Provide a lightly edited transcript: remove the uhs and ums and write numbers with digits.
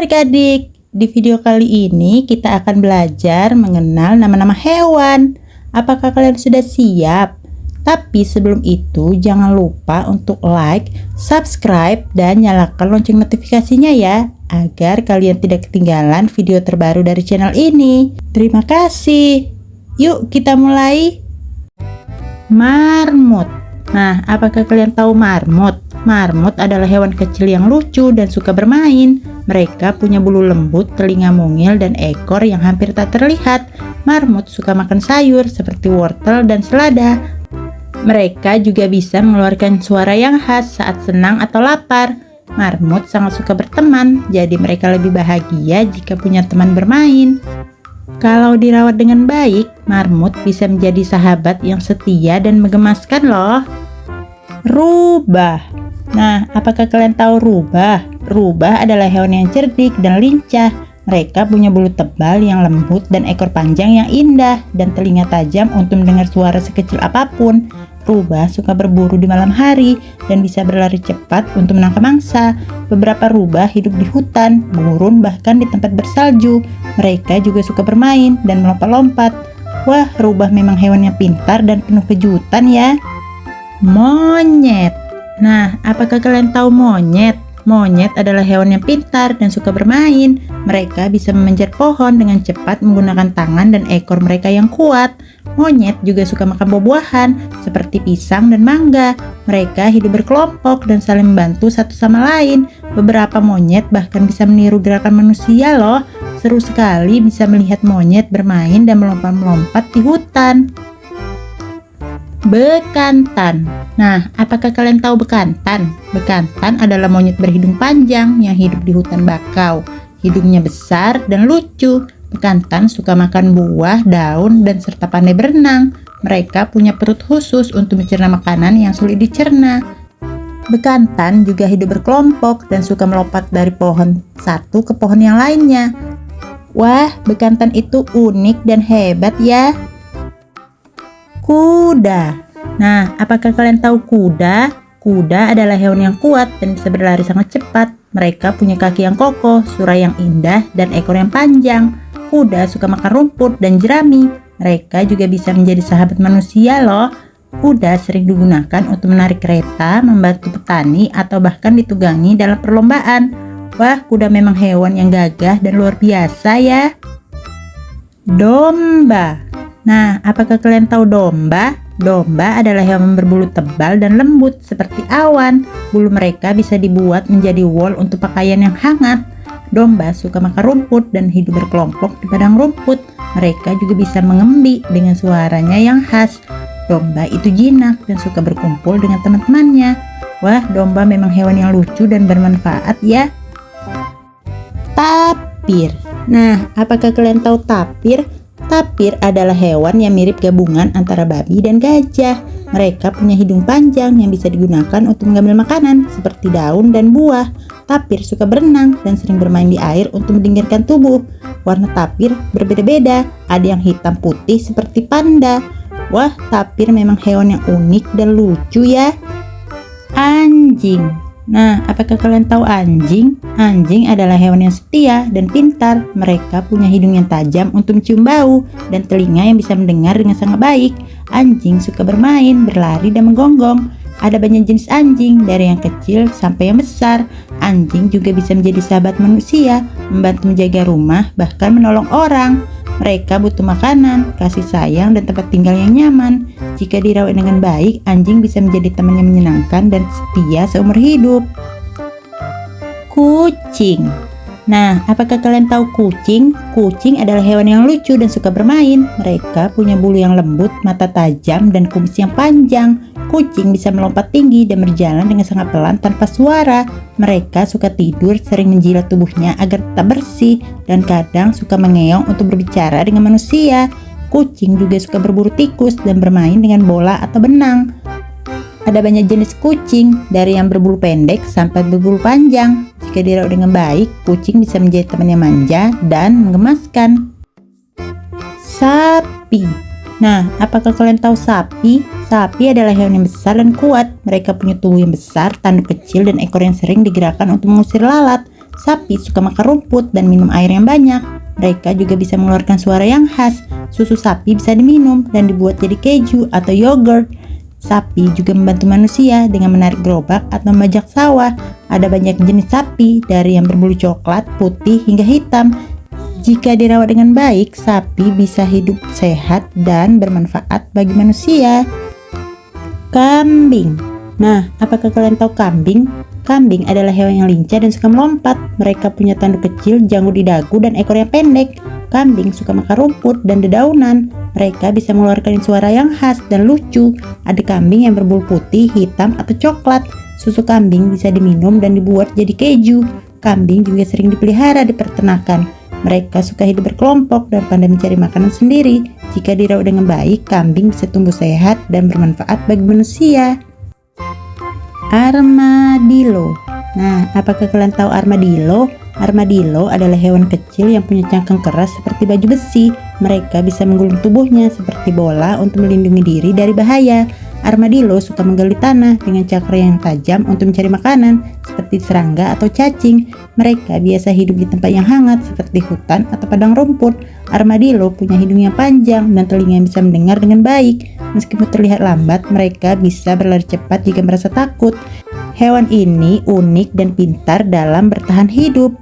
adik-adik, di video kali ini kita akan belajar mengenal nama-nama hewan. Apakah kalian sudah siap? Tapi sebelum itu jangan lupa untuk like, subscribe, dan nyalakan lonceng notifikasinya ya, agar kalian tidak ketinggalan video terbaru dari channel ini. Terima kasih. Yuk kita mulai. Marmut. Nah, apakah kalian tahu marmut? Marmut adalah hewan kecil yang lucu dan suka bermain. Mereka punya bulu lembut, telinga mungil, dan ekor yang hampir tak terlihat. Marmut suka makan sayur seperti wortel dan selada. Mereka juga bisa mengeluarkan suara yang khas saat senang atau lapar. Marmut sangat suka berteman, jadi mereka lebih bahagia jika punya teman bermain. Kalau dirawat dengan baik, marmut bisa menjadi sahabat yang setia dan menggemaskan loh. Rubah. Nah, apakah kalian tahu rubah? Rubah adalah hewan yang cerdik dan lincah. Mereka punya bulu tebal yang lembut dan ekor panjang yang indah dan telinga tajam untuk mendengar suara sekecil apapun. Rubah suka berburu di malam hari dan bisa berlari cepat untuk menangkap mangsa. Beberapa rubah hidup di hutan, gurun, bahkan di tempat bersalju. Mereka juga suka bermain dan melompat-lompat. Wah, rubah memang hewan yang pintar dan penuh kejutan ya. Monyet. Nah, apakah kalian tahu monyet? Monyet adalah hewan yang pintar dan suka bermain. Mereka bisa memanjat pohon dengan cepat menggunakan tangan dan ekor mereka yang kuat. Monyet juga suka makan buah-buahan seperti pisang dan mangga. Mereka hidup berkelompok dan saling membantu satu sama lain. Beberapa monyet bahkan bisa meniru gerakan manusia loh. Seru sekali bisa melihat monyet bermain dan melompat-melompat di hutan. Bekantan. Nah, apakah kalian tahu bekantan? Bekantan adalah monyet berhidung panjang yang hidup di hutan bakau. Hidungnya besar dan lucu. Bekantan suka makan buah, daun, dan serta pandai berenang. Mereka punya perut khusus untuk mencerna makanan yang sulit dicerna. Bekantan juga hidup berkelompok dan suka melompat dari pohon satu ke pohon yang lainnya. Wah, bekantan itu unik dan hebat ya. Kuda. Nah, apakah kalian tahu kuda? Kuda adalah hewan yang kuat dan bisa berlari sangat cepat. Mereka punya kaki yang kokoh, suara yang indah, dan ekor yang panjang. Kuda suka makan rumput dan jerami. Mereka juga bisa menjadi sahabat manusia loh. Kuda sering digunakan untuk menarik kereta, membantu petani, atau bahkan ditunggangi dalam perlombaan. Wah, kuda memang hewan yang gagah dan luar biasa ya. Domba. Nah, apakah kalian tahu domba? Domba adalah hewan berbulu tebal dan lembut seperti awan. Bulu mereka bisa dibuat menjadi wol untuk pakaian yang hangat. Domba suka makan rumput dan hidup berkelompok di padang rumput. Mereka juga bisa mengembi dengan suaranya yang khas. Domba itu jinak dan suka berkumpul dengan teman-temannya. Wah, domba memang hewan yang lucu dan bermanfaat ya. Tapir. Nah, apakah kalian tahu tapir? Tapir adalah hewan yang mirip gabungan antara babi dan gajah. Mereka punya hidung panjang yang bisa digunakan untuk mengambil makanan seperti daun dan buah. Tapir suka berenang dan sering bermain di air untuk mendinginkan tubuh. Warna tapir berbeda-beda, ada yang hitam putih seperti panda. Wah, tapir memang hewan yang unik dan lucu ya. Anjing. Nah, apakah kalian tahu anjing? Anjing adalah hewan yang setia dan pintar. Mereka punya hidung yang tajam untuk mencium bau dan telinga yang bisa mendengar dengan sangat baik. Anjing suka bermain, berlari, dan menggonggong. Ada banyak jenis anjing, dari yang kecil sampai yang besar. Anjing juga bisa menjadi sahabat manusia, membantu menjaga rumah, bahkan menolong orang. Mereka butuh makanan, kasih sayang, dan tempat tinggal yang nyaman. Jika dirawat dengan baik, anjing bisa menjadi teman yang menyenangkan dan setia seumur hidup. Kucing. Nah, apakah kalian tahu kucing? Kucing adalah hewan yang lucu dan suka bermain. Mereka punya bulu yang lembut, mata tajam, dan kumis yang panjang. Kucing bisa melompat tinggi dan berjalan dengan sangat pelan tanpa suara. Mereka suka tidur, sering menjilat tubuhnya agar tetap bersih, dan kadang suka mengeong untuk berbicara dengan manusia. Kucing juga suka berburu tikus dan bermain dengan bola atau benang. Ada banyak jenis kucing, dari yang berbulu pendek sampai berbulu panjang. Jika dirawat dengan baik, kucing bisa menjadi teman yang manja dan menggemaskan. Sapi. Nah, apakah kalian tahu sapi? Sapi adalah hewan yang besar dan kuat. Mereka punya tubuh yang besar, tanduk kecil, dan ekor yang sering digerakkan untuk mengusir lalat. Sapi suka makan rumput dan minum air yang banyak. Mereka juga bisa mengeluarkan suara yang khas. Susu sapi bisa diminum dan dibuat jadi keju atau yogurt. Sapi juga membantu manusia dengan menarik gerobak atau membajak sawah. Ada banyak jenis sapi, dari yang berbulu coklat, putih, hingga hitam. Jika dirawat dengan baik, sapi bisa hidup sehat dan bermanfaat bagi manusia. Kambing. Nah, apakah kalian tahu kambing? Kambing adalah hewan yang lincah dan suka melompat. Mereka punya tanduk kecil, janggut di dagu, dan ekor yang pendek. Kambing suka makan rumput dan dedaunan. Mereka bisa mengeluarkan suara yang khas dan lucu. Ada kambing yang berbulu putih, hitam, atau coklat. Susu kambing bisa diminum dan dibuat jadi keju. Kambing juga sering dipelihara di peternakan. Mereka suka hidup berkelompok dan pandai mencari makanan sendiri. Jika dirawat dengan baik, kambing bisa tumbuh sehat dan bermanfaat bagi manusia. Armadillo. Nah, apakah kalian tahu armadillo? Armadillo adalah hewan kecil yang punya cangkang keras seperti baju besi. Mereka bisa menggulung tubuhnya seperti bola untuk melindungi diri dari bahaya. Armadillo suka menggali tanah dengan cakar yang tajam untuk mencari makanan, seperti serangga atau cacing. Mereka biasa hidup di tempat yang hangat seperti hutan atau padang rumput. Armadillo punya hidung yang panjang dan telinga yang bisa mendengar dengan baik. Meskipun terlihat lambat, mereka bisa berlari cepat jika merasa takut. Hewan ini unik dan pintar dalam bertahan hidup.